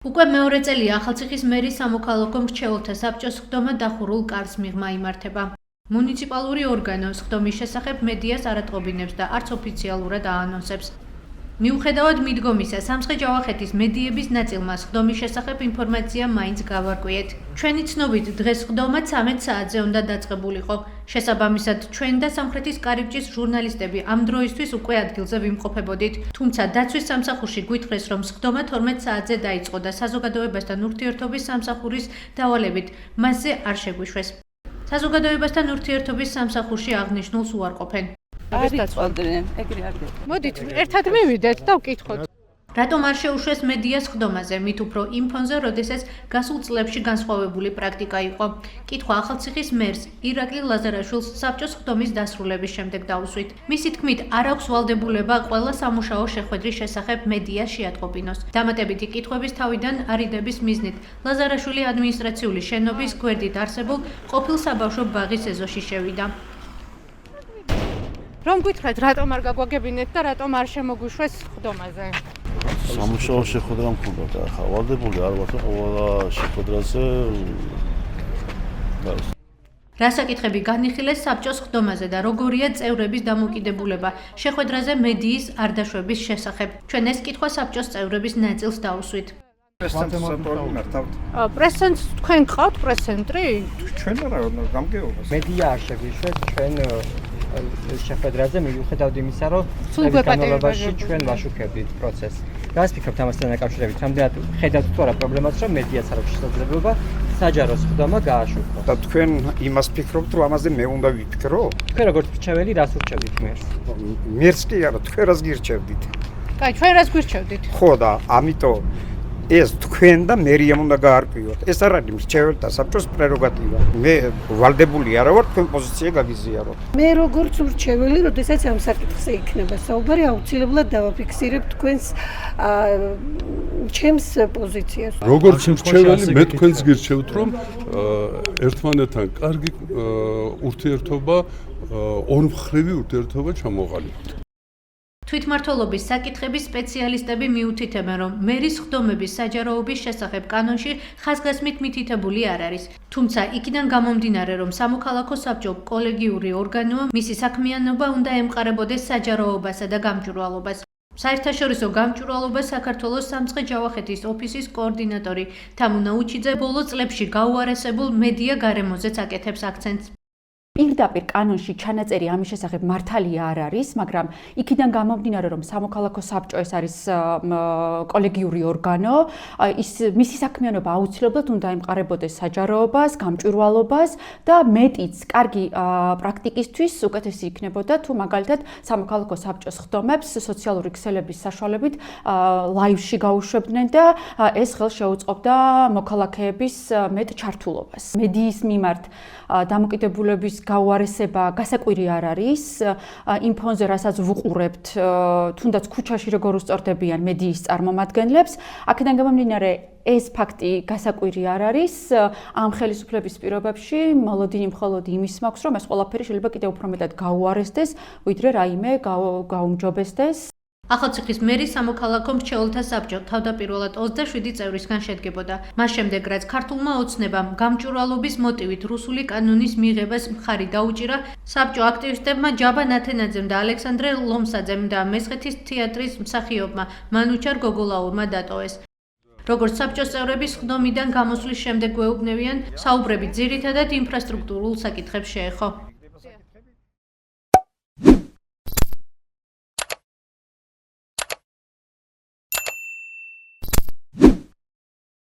უკვე მეორე წელია ახალციხის მერის სამოქალაქო მრჩეველთა საბჭოს ხდომა დახურულ კარს მიღმა იმართება. მუნიციპალური ორგანოს ხდომის შესახებ მედიას არ ატყობინებს და არც ოფიციალურად აანონსებს. მიუხედავად მიდგომისა, სამცხე-ჯავახეთის მედიების ნაწილმა ხდომის შესახებ ინფორმაცია მაინც გავარკვიეთ. ჩვენი ცნობით, დღეს ხდომა 13 საათზე უნდა დაწყებულიყო. შესაბამისად, ჩვენ და სამხრეთის კარიბჭის ჟურნალისტები ამ დროისთვის უკვე ადგილზე ვიმყოფებოდით. თუმცა დაცვის სამსახურში გვითხრეს, რომ ხდომა 12 საათზე დაიწყო და საზოგადოებასთან ურთიერთობის სამსახურის დავალებით მასზე არ შეგვიშვეს. საზოგადოებასთან ურთიერთობის სამსახურში აღნიშნულს უარყოფენ. მოდით, ერთად მივიდეთ და ვკითხოთ. რატომ არ შეუშვეს მედიას ხდომაზე, მით უფრო იმ ფონზე, როდესაც გასულ წლებში განსხვავებული პრაქტიკა იყო. კითხვა ახალციხის მერს ირაკლი ლაზარაშვილს საბჭოს ხდომის დასრულების შემდეგ დაუსვით. მისი თქმით, არ აქვს ვალდებულება ყველა სამუშაო შეხვედრის შესახებ მედიას შეატყობინოს. დამატებითი კითხვების თავიდან არიდების მიზნით ლაზარაშვილი ადმინისტრაციული შენობის გვერდით არსებულ ყოფილ საბავშვო ბაღის ეზოში შევიდა. რომ გითხრათ, რატომ არ გაგვაგებინეთ და რატომ არ შემოგვიშვეს ხდომაზე? სამუშაო შეხვედრა მქონდა და ხა ვალდებული არ ვარ ყველა შეხვედრაზე. რა საკითხები განიხილეს საბჭოს ხდომაზე და როგორია წევრების დამოკიდებულება შეხვედრაზე მედიის არ დაშვების შესახებ. ჩვენ ეს კითხვა საბჭოს წევრების ნაწილს დავუსვით. პრესცენტრს თქვენ გყავთ პრესცენტრი? ჩვენ არა გამგეობას. მედია არ შეგვიშვეს ჩვენ შეხვედრაზე მიუხედავად იმისა, რომ განმავლობაში ჩვენ ვაშუქებდით პროცესს. რას ფიქრობთ ამასთან დაკავშირებით? რამდენად ხედავთ თუ არა პრობლემას, რომ მედიაც არ აქვს შესაძლებლობა საჯაროს ხდომა გააშუქოს? და თქვენ იმას ფიქრობთ, რომ ამაზე მე უნდა ვიფიქრო? თქვენ როგორც მრჩეველი რას ურჩევდით მერს? მერს კი არა, თქვენ რას გირჩევდით? კაი, ჩვენ რას გვირჩევდით? ხო და ამიტომ ეს თქვენ და მერიამ უნდა გაარკვიოთ. ეს არ არის მრჩეველთა საბჭოს პრეროგატივა. მე ვალდებული არა ვარ თქვენ პოზიცია გაგიზიაროთ. მე როგორც მრჩეველი, როდესაც ამ საკითხზე იქნება საუბარი, აუცილებლად დავაფიქსირებ თქვენს ჩემს პოზიციას. როგორც მრჩეველი, მე თქვენს გირჩევთ, რომ ერთმანეთთან კარგი ურთიერთობა, ორმხრივი ურთიერთობა ჩამოყალიბოთ. თვითმმართველობის საკითხების სპეციალისტები მიუთითებენ, რომ მერის ხდომების საჯაროობის შესახებ კანონში ხაზგასმით მითითებული არ არის. თუმცა იქიდან გამომდინარე, რომ სამოქალაქო საბჭო კოლეგიური ორგანოა, მისი საქმიანობა უნდა ემყარებოდეს საჯაროობასა და გამჭვირვალობას. საერთაშორისო გამჭვირვალობა საქართველოს სამცხე-ჯავახეთის ოფისის კოორდინატორი თამუნა უჩიძე ბოლო წლებში გაუარესებულ მედია გარემოზეც აკეთებს აქცენტს. პირდაპირ კანონში ჩანაწერი ამის შესახებ მართალია არ არის, მაგრამ იქიდან გამომდინარე, რომ სამოქალაქო საბჭო ეს არის კოლეგიური ორგანო, მისი საქმიანობა აუცილებლად უნდა ემყარებოდეს საჯაროობას, გამჭვირვალობას და მეტიც კარგი პრაქტიკისთვის უკეთესი იქნებოდა თუ მაგალითად სამოქალაქო საბჭოს ხდომებს სოციალური ქსელების საშუალებით ლაივში გაუშვებდნენ და ეს ხელს შეუწყობდა მოქალაქეების მეტ ჩართულობას. მედიის მიმართ დამოკიდებულების გაუარესება გასაკვირი არ არის. იმ ფონზე, რასაც ვუყურებთ, თუნდაც ქუჩაში როგორ უსწორდებიან მედიის წარმომადგენლებს, აქედან გამომდინარე ეს ფაქტი გასაკვირი არ არის. ამ ხელისუფლების პირობებში მოლოდინი მხოლოდ იმის მაქვს, რომ ეს ყველაფერი შეიძლება კიდევ უფრო მეტად გაუარესდეს, ვიდრე რაიმე გაუმჯობესდეს. ახალციხის მერის სამოქალაქო მრჩეველთა საბჭო თავდაპირველად 27 წევრისგან შედგებოდა. მას შემდეგ, რაც ქართულმა ოცნებამ გამჭვირვალობის მოტივით რუსული კანონის მიღებას მხარი დაუჭირა, საბჭო აქტივისტებმა ჯაბა ნათენაძემ და ალექსანდრე ლომსაძემ და მესხეთის თეატრის მსახიობმა მანუჩარ გოგოლაურმა დატოვეს. როგორც საბჭოს წევრების ხდომიდან გამოსვლის შემდეგ გვეუბნებიან, საუბრები ძირითადად ინფრასტრუქტურულ საკითხებს შეეხო.